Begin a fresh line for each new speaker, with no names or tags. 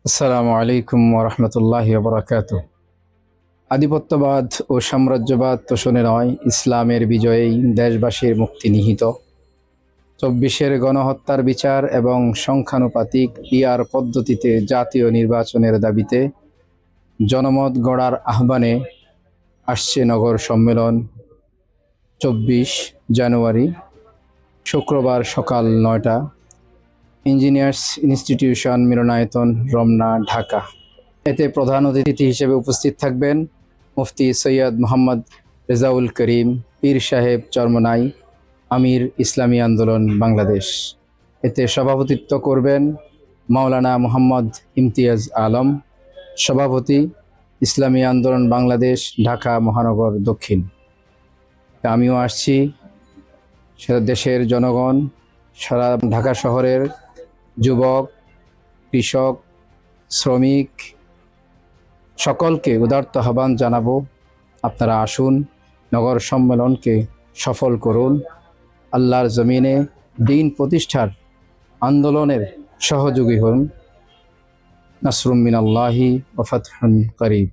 আসসালামু আলাইকুম ওরহমতুল্লাহি ওবরাকাতুহ। আধিপত্যবাদ ও সাম্রাজ্যবাদ তোষণে নয়, ইসলামের বিজয়েই দেশবাসীর মুক্তি নিহিত। ২৪-এর গণহত্যার বিচার এবং সংখ্যানুপাতিক পিআর পদ্ধতিতে জাতীয় নির্বাচনের দাবিতে জনমত গড়ার আহ্বানে আসছে নগর সম্মেলন। ২৪ জানুয়ারি শুক্রবার সকাল ৯টা, ইঞ্জিনিয়ার্স ইনস্টিটিউশন মিলনায়তন, রমনা, ঢাকা। এতে প্রধান অতিথি হিসেবে উপস্থিত থাকবেন মুফতি সৈয়দ মোহাম্মদ রেজাউল করিম পীর সাহেব চরমনাই, আমির ইসলামী আন্দোলন বাংলাদেশ। এতে সভাপতিত্ব করবেন মাওলানা মোহাম্মদ ইমতিয়াজ আলম, সভাপতি, ইসলামী আন্দোলন বাংলাদেশ, ঢাকা মহানগর দক্ষিণ। আমিও আসছি। সারা দেশের জনগণ, সারা ঢাকা শহরের যুবক, কৃষক, শ্রমিক সকলকে উদারত আহ্বান জানাবো, আপনারা আসুন, নগর সম্মেলনকে সফল করুন। আল্লাহর জমিনে দ্বীন প্রতিষ্ঠার আন্দোলনের সহযোগী হন। নাসরুম মিনাল্লাহি ওয়া ফাতহুন করিব।